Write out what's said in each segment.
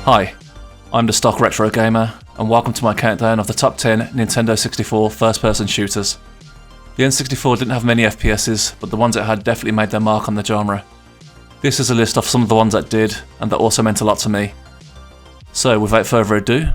Hi, I'm the Stock Retro Gamer, and welcome to my countdown of the top 10 Nintendo 64 first-person shooters. The N64 didn't have many FPSs, but the ones it had definitely made their mark on the genre. This is a list of some of the ones that did, and that also meant a lot to me. So, without further ado,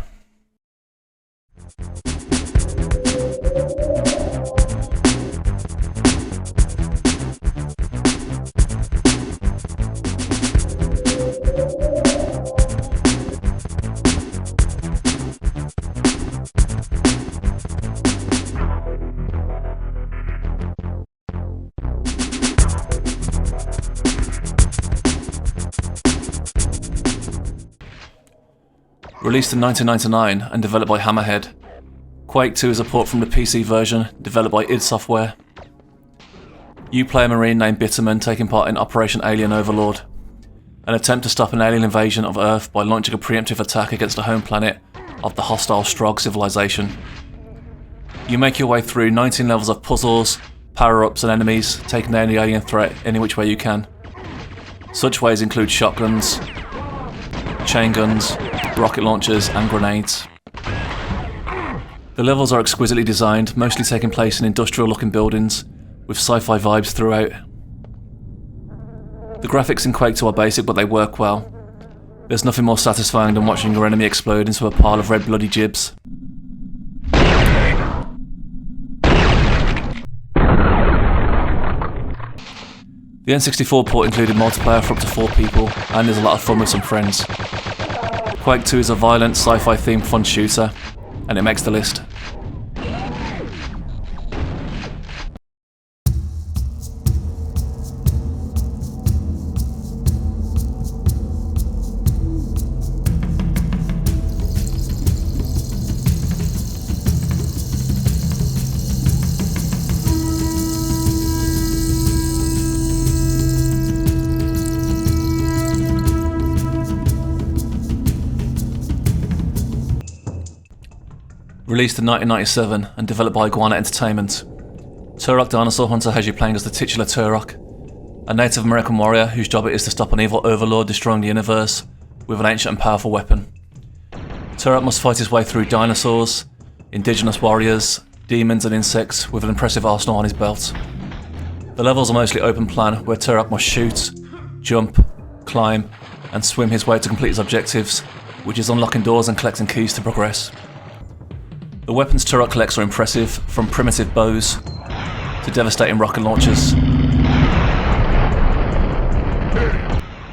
released in 1999 and developed by Hammerhead. Quake 2 is a port from the PC version, developed by id Software. You play a marine named Bitterman taking part in Operation Alien Overlord, an attempt to stop an alien invasion of Earth by launching a preemptive attack against the home planet of the hostile Strogg civilization. You make your way through 19 levels of puzzles, power-ups and enemies, taking down the alien threat any which way you can. Such ways include shotguns, chain guns, rocket launchers and grenades. The levels are exquisitely designed, mostly taking place in industrial looking buildings, with sci-fi vibes throughout. The graphics in Quake 2 are basic, but they work well. There's nothing more satisfying than watching your enemy explode into a pile of red bloody gibs. The N64 port included multiplayer for up to 4 people, and there's a lot of fun with some friends. Quake 2 is a violent, sci-fi themed fun shooter, and it makes the list. Released in 1997 and developed by Iguana Entertainment. Turok Dinosaur Hunter has you playing as the titular Turok, a Native American warrior whose job it is to stop an evil overlord destroying the universe with an ancient and powerful weapon. Turok must fight his way through dinosaurs, indigenous warriors, demons and insects with an impressive arsenal on his belt. The levels are mostly open plan where Turok must shoot, jump, climb and swim his way to complete his objectives, which is unlocking doors and collecting keys to progress. The weapons Turok collects are impressive, from primitive bows to devastating rocket launchers.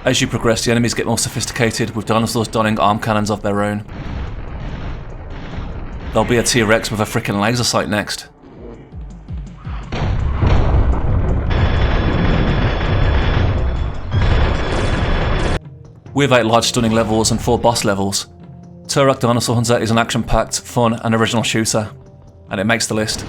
As you progress, the enemies get more sophisticated, with dinosaurs donning arm cannons of their own. There'll be a T-Rex with a frickin' laser sight next. With 8 large stunning levels and 4 boss levels, Turok Dinosaur Hunter is an action-packed, fun and original shooter, and it makes the list.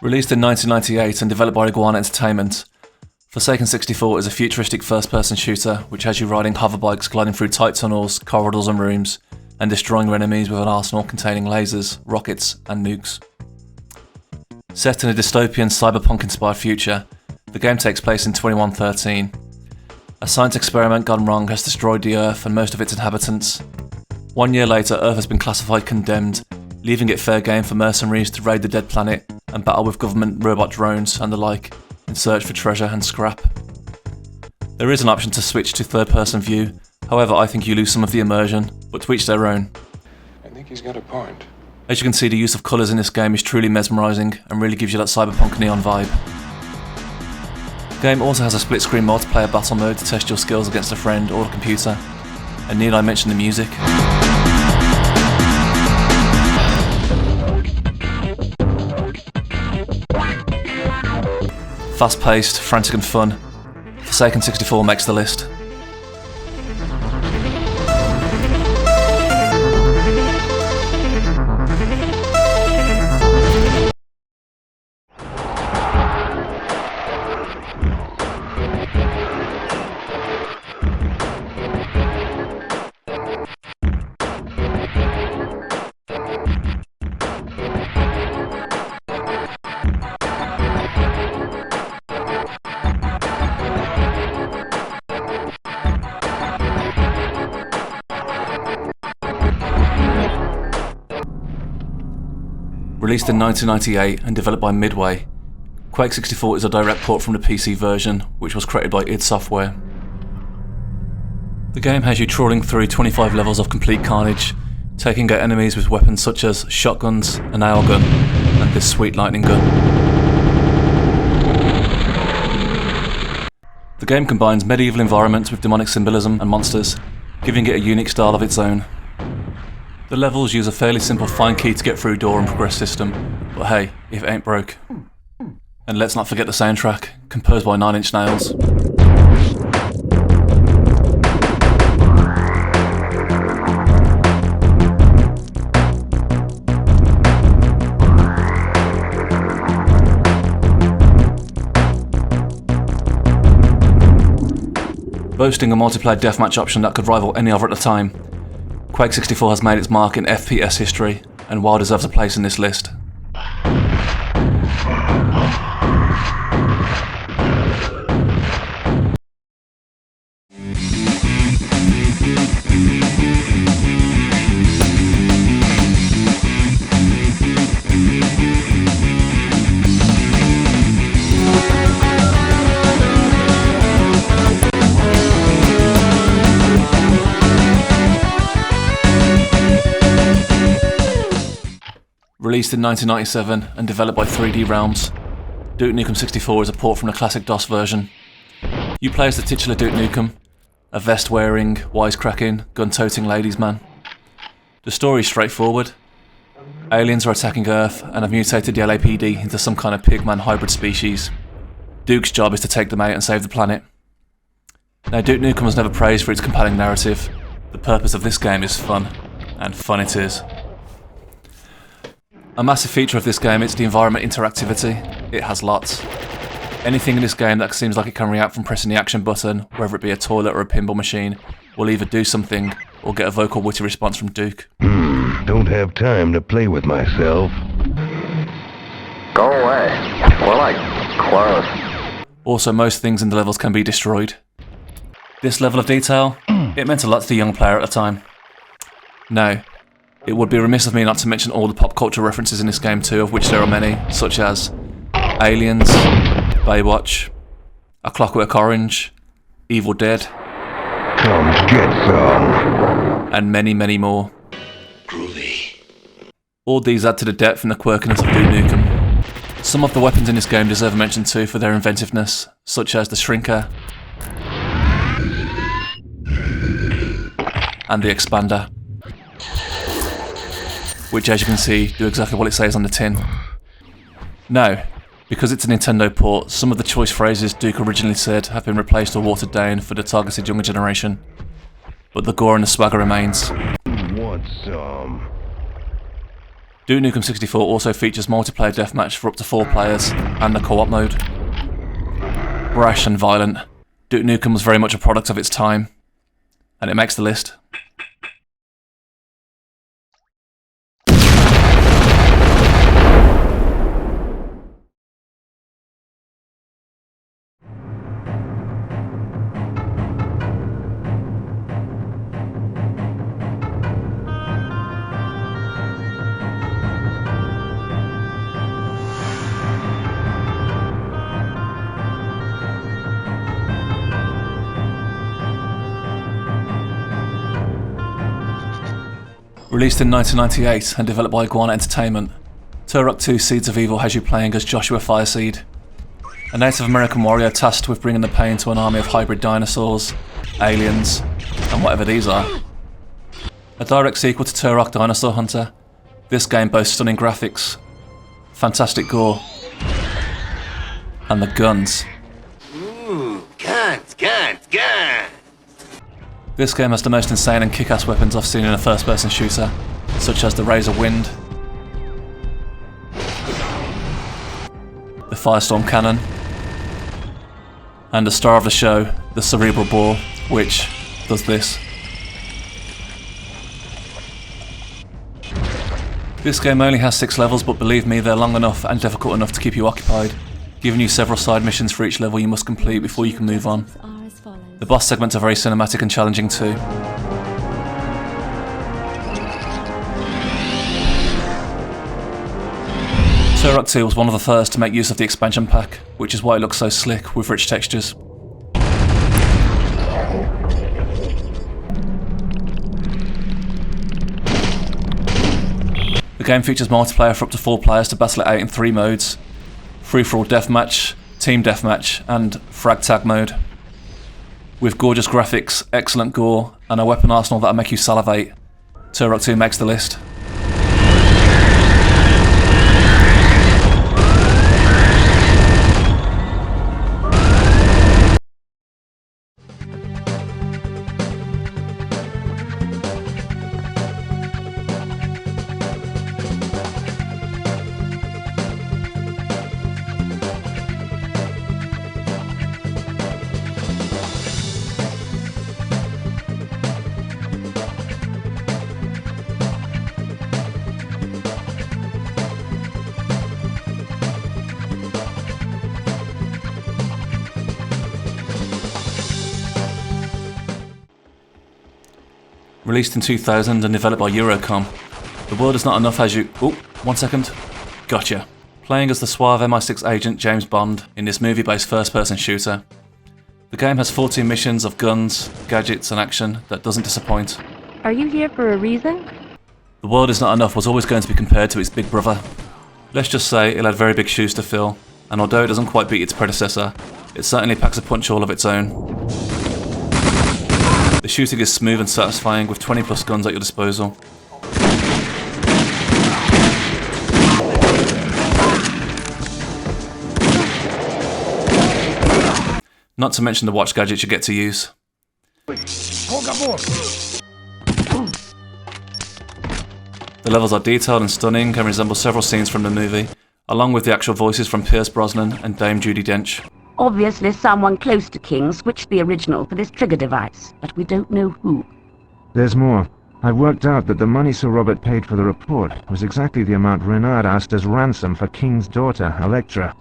Released in 1998 and developed by Iguana Entertainment, Forsaken 64 is a futuristic first-person shooter which has you riding hoverbikes gliding through tight tunnels, corridors and rooms, and destroying your enemies with an arsenal containing lasers, rockets and nukes. Set in a dystopian cyberpunk-inspired future, the game takes place in 2113. A science experiment gone wrong has destroyed the Earth and most of its inhabitants. 1 year later, Earth has been classified condemned, leaving it fair game for mercenaries to raid the dead planet and battle with government robot drones and the like in search for treasure and scrap. There is an option to switch to third-person view, however I think you lose some of the immersion, but to each their own. I think he's got a point. As you can see, the use of colours in this game is truly mesmerising and really gives you that cyberpunk neon vibe. The game also has a split-screen multiplayer battle mode to test your skills against a friend or a computer, and need I mention the music? Fast-paced, frantic and fun, Forsaken 64 makes the list. Released in 1998 and developed by Midway, Quake 64 is a direct port from the PC version, which was created by id Software. The game has you trawling through 25 levels of complete carnage, taking out enemies with weapons such as shotguns, a nail gun, and this sweet lightning gun. The game combines medieval environments with demonic symbolism and monsters, giving it a unique style of its own. The levels use a fairly simple find key to get through door and progress system, but hey, if it ain't broke. And let's not forget the soundtrack, composed by 9 Inch Nails. Boasting a multiplayer deathmatch option that could rival any other at the time, Quake 64 has made its mark in FPS history and well deserves a place in this list. Released in 1997 and developed by 3D Realms, Duke Nukem 64 is a port from the classic DOS version. You play as the titular Duke Nukem, a vest-wearing, wisecracking, gun-toting ladies' man. The story is straightforward. Aliens are attacking Earth and have mutated the LAPD into some kind of pigman hybrid species. Duke's job is to take them out and save the planet. Now, Duke Nukem was never praised for its compelling narrative. The purpose of this game is fun, and fun it is. A massive feature of this game is the environment interactivity. It has lots. Anything in this game that seems like it can react from pressing the action button, whether it be a toilet or a pinball machine, will either do something or get a vocal witty response from Duke. Don't have time to play with myself. Go away. We're like close. Also, most things in the levels can be destroyed. This level of detail, it meant a lot to the young player at the time. Now, it would be remiss of me not to mention all the pop culture references in this game too, of which there are many, such as Aliens, Baywatch, A Clockwork Orange, Evil Dead, Come get some. and many, many more. Groovy. All these add to the depth and the quirkiness of Duke Nukem. Some of the weapons in this game deserve a mention too for their inventiveness, such as the Shrinker and the Expander, which, as you can see, do exactly what it says on the tin. Now, because it's a Nintendo port, some of the choice phrases Duke originally said have been replaced or watered down for the targeted younger generation, but the gore and the swagger remains. Want some? Duke Nukem 64 also features multiplayer deathmatch for up to 4 players, and the co-op mode. Brash and violent, Duke Nukem was very much a product of its time, and it makes the list. Released in 1998 and developed by Iguana Entertainment, Turok 2 Seeds of Evil has you playing as Joshua Fireseed, a Native American warrior tasked with bringing the pain to an army of hybrid dinosaurs, aliens, and whatever these are. A direct sequel to Turok Dinosaur Hunter, this game boasts stunning graphics, fantastic gore, and the guns. Ooh, guns. This game has the most insane and kick-ass weapons I've seen in a first-person shooter, such as the Razor Wind, the Firestorm Cannon, and the star of the show, the Cerebral Bore, which does this. This game only has 6 levels, but believe me, they're long enough and difficult enough to keep you occupied, giving you several side missions for each level you must complete before you can move on. The boss segments are very cinematic and challenging too. Turok 2 was one of the first to make use of the expansion pack, which is why it looks so slick with rich textures. The game features multiplayer for up to 4 players to battle it out in 3 modes: free-for-all deathmatch, team deathmatch, and frag tag mode. With gorgeous graphics, excellent gore, and a weapon arsenal that'll make you salivate, Turok 2 makes the list. Released in 2000 and developed by Eurocom, the world is not enough as you... Oh, 1 second. Gotcha. Playing as the suave MI6 agent James Bond in this movie-based first-person shooter. The game has 14 missions of guns, gadgets and action that doesn't disappoint. Are you here for a reason? The world is not enough was always going to be compared to its big brother. Let's just say it had very big shoes to fill, and although it doesn't quite beat its predecessor, it certainly packs a punch all of its own. The shooting is smooth and satisfying with 20 plus guns at your disposal. Not to mention the watch gadgets you get to use. The levels are detailed and stunning and resemble several scenes from the movie, along with the actual voices from Pierce Brosnan and Dame Judi Dench. Obviously someone close to King switched the original for this trigger device, but we don't know who. There's more. I've worked out that the money Sir Robert paid for the report was exactly the amount Renard asked as ransom for King's daughter, Electra.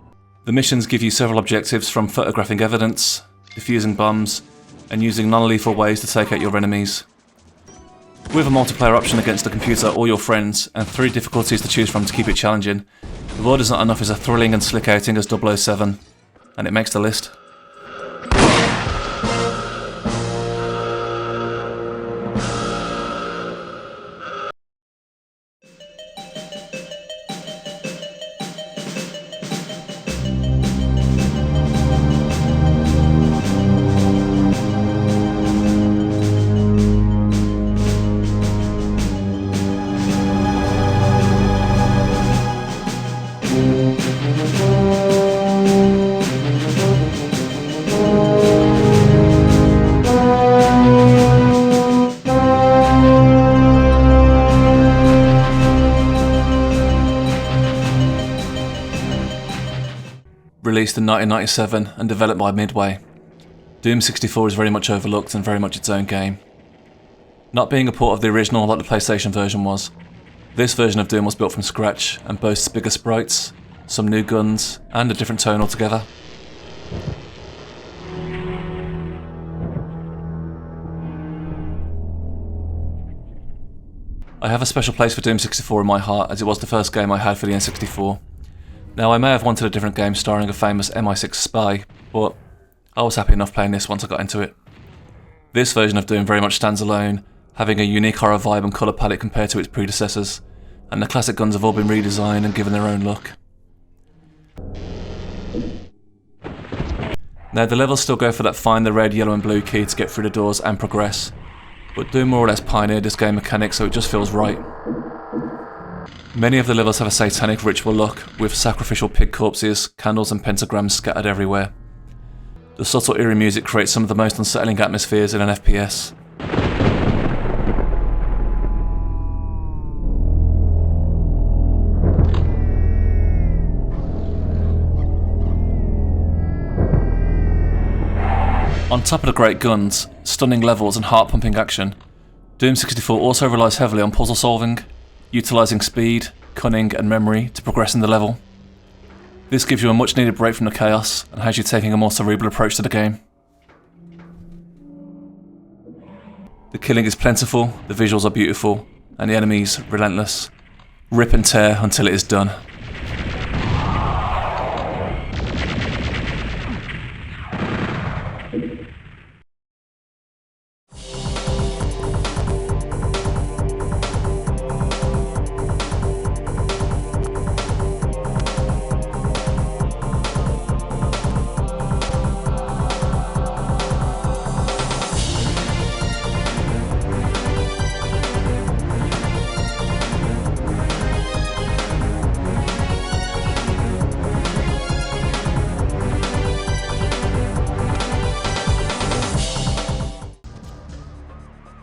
The missions give you several objectives, from photographing evidence, defusing bombs, and using non-lethal ways to take out your enemies. With a multiplayer option against the computer or your friends, and 3 difficulties to choose from to keep it challenging, The World Is Not Enough is as thrilling and slick outing as 007, and it makes the list. Released in 1997 and developed by Midway, Doom 64 is very much overlooked and very much its own game. Not being a port of the original like the PlayStation version was, this version of Doom was built from scratch and boasts bigger sprites, some new guns, and a different tone altogether. I have a special place for Doom 64 in my heart, as it was the first game I had for the N64. Now, I may have wanted a different game starring a famous MI6 spy, but I was happy enough playing this once I got into it. This version of Doom very much stands alone, having a unique horror vibe and colour palette compared to its predecessors, and the classic guns have all been redesigned and given their own look. Now, the levels still go for that find the red, yellow and blue key to get through the doors and progress, but Doom more or less pioneered this game mechanic, so it just feels right. Many of the levels have a satanic ritual look, with sacrificial pig corpses, candles and pentagrams scattered everywhere. The subtle eerie music creates some of the most unsettling atmospheres in an FPS. On top of the great guns, stunning levels and heart-pumping action, Doom 64 also relies heavily on puzzle solving, utilising speed, cunning and memory to progress in the level. This gives you a much needed break from the chaos and has you taking a more cerebral approach to the game. The killing is plentiful, the visuals are beautiful, and the enemies relentless. Rip and tear until it is done.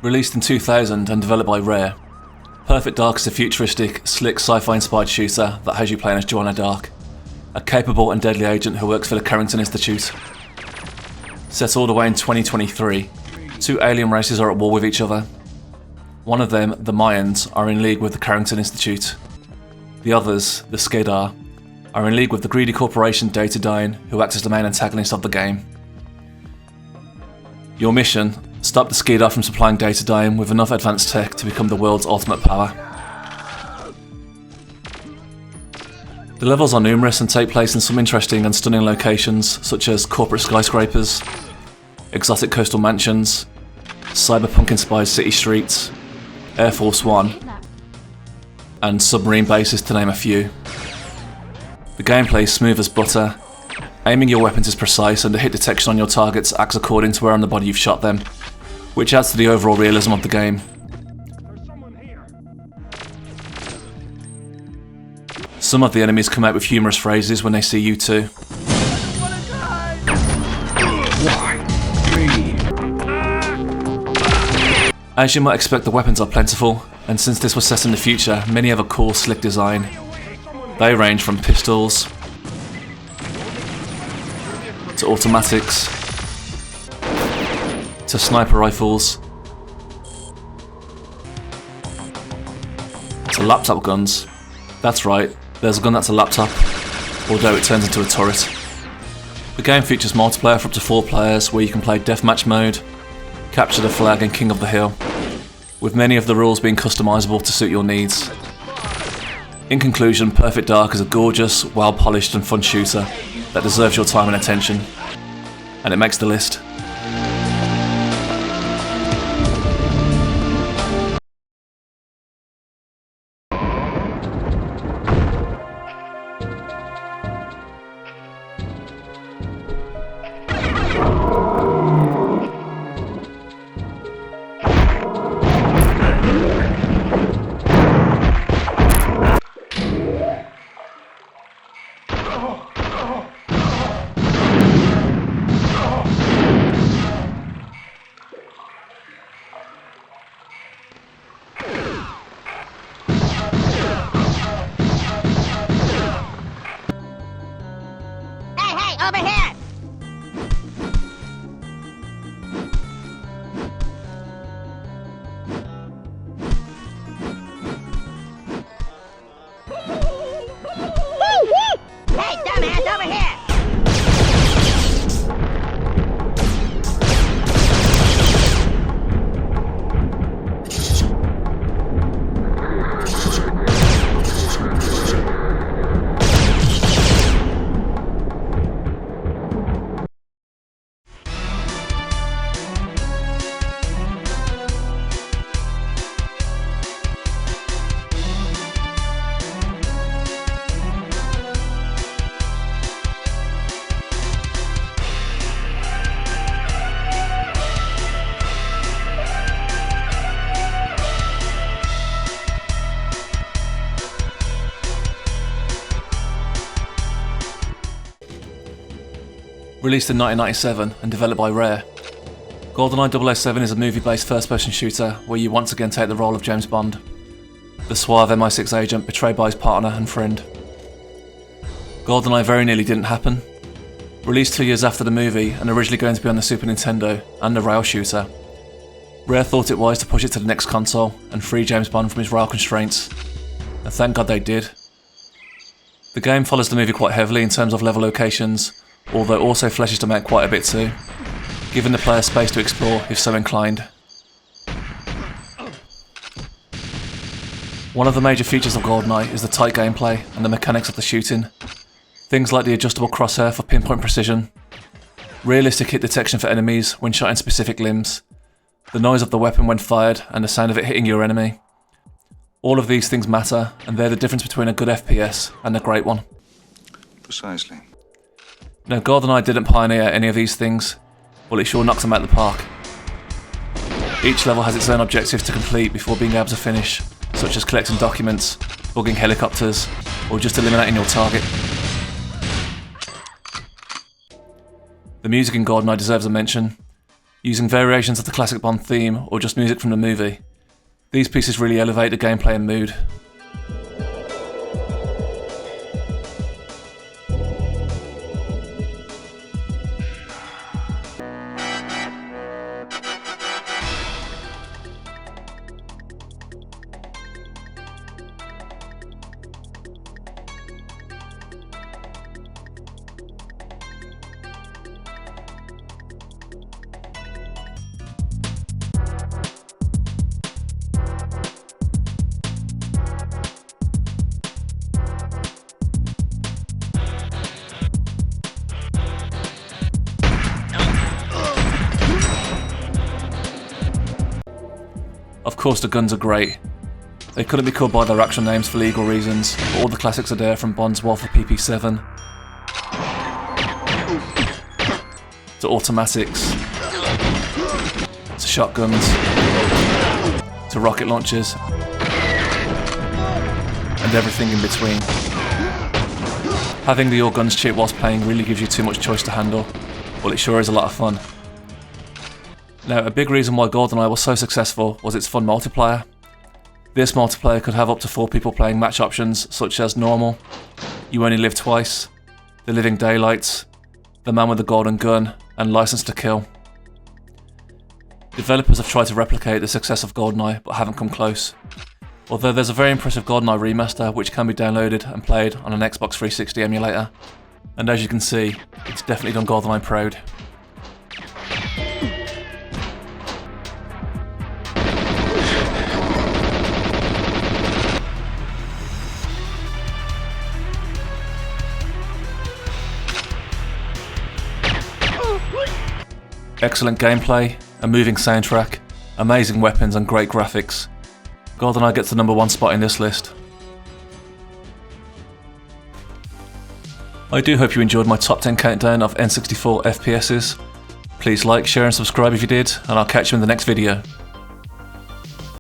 Released in 2000 and developed by Rare, Perfect Dark is a futuristic, slick sci-fi inspired shooter that has you playing as Joanna Dark, a capable and deadly agent who works for the Carrington Institute. Set all the way in 2023, two alien races are at war with each other. One of them, the Mayans, are in league with the Carrington Institute. The others, the Skedar, are in league with the greedy corporation Datadyne, who acts as the main antagonist of the game. Your mission: stop the Skedar from supplying Datadyne with enough advanced tech to become the world's ultimate power. The levels are numerous and take place in some interesting and stunning locations, such as corporate skyscrapers, exotic coastal mansions, cyberpunk-inspired city streets, Air Force One, and submarine bases, to name a few. The gameplay is smooth as butter. Aiming your weapons is precise, and the hit detection on your targets acts according to where on the body you've shot them, which adds to the overall realism of the game. Some of the enemies come out with humorous phrases when they see you too. As you might expect, the weapons are plentiful, and since this was set in the future, many have a cool, slick design. They range from pistols to automatics to sniper rifles to laptop guns. That's right, there's a gun that's a laptop, although it turns into a turret. The game features multiplayer for up to 4 players, where you can play deathmatch mode, capture the flag and king of the hill, with many of the rules being customizable to suit your needs. In conclusion, Perfect Dark is a gorgeous, well-polished and fun shooter that deserves your time and attention, and it makes the list. Over here! Hey, dumbass, over here! Released in 1997 and developed by Rare, GoldenEye 007 is a movie-based first-person shooter where you once again take the role of James Bond, the suave MI6 agent betrayed by his partner and friend. GoldenEye very nearly didn't happen. Released 2 years after the movie and originally going to be on the Super Nintendo and a rail shooter, Rare thought it wise to push it to the next console and free James Bond from his rail constraints, and thank God they did. The game follows the movie quite heavily in terms of level locations, although also fleshes them out quite a bit too, giving the player space to explore if so inclined. One of the major features of GoldenEye is the tight gameplay and the mechanics of the shooting. Things like the adjustable crosshair for pinpoint precision, realistic hit detection for enemies when shot in specific limbs, the noise of the weapon when fired and the sound of it hitting your enemy. All of these things matter, and they're the difference between a good FPS and a great one. Precisely. Now, GoldenEye didn't pioneer any of these things, but it sure knocks them out of the park. Each level has its own objectives to complete before being able to finish, such as collecting documents, bugging helicopters, or just eliminating your target. The music in GoldenEye deserves a mention. using variations of the classic Bond theme or just music from the movie. These pieces really elevate the gameplay and mood. Of course the guns are great. They couldn't be called by their actual names for legal reasons, but all the classics are there, from Bond's War for PP7 to automatics to shotguns to rocket launchers and everything in between. Having the all guns chip whilst playing really gives you too much choice to handle. Well, it sure is a lot of fun. Now, a big reason why GoldenEye was so successful was its fun multiplayer. This multiplayer could have up to 4 people playing match options such as Normal, You Only Live Twice, The Living Daylights, The Man with the Golden Gun, and License to Kill. Developers have tried to replicate the success of GoldenEye but haven't come close. Although there's a very impressive GoldenEye remaster which can be downloaded and played on an Xbox 360 emulator. And as you can see, it's definitely done GoldenEye proud. Excellent gameplay, a moving soundtrack, amazing weapons and great graphics. GoldenEye gets the #1 spot in this list. I do hope you enjoyed my top 10 countdown of N64 FPSs. Please like, share and subscribe if you did, and I'll catch you in the next video.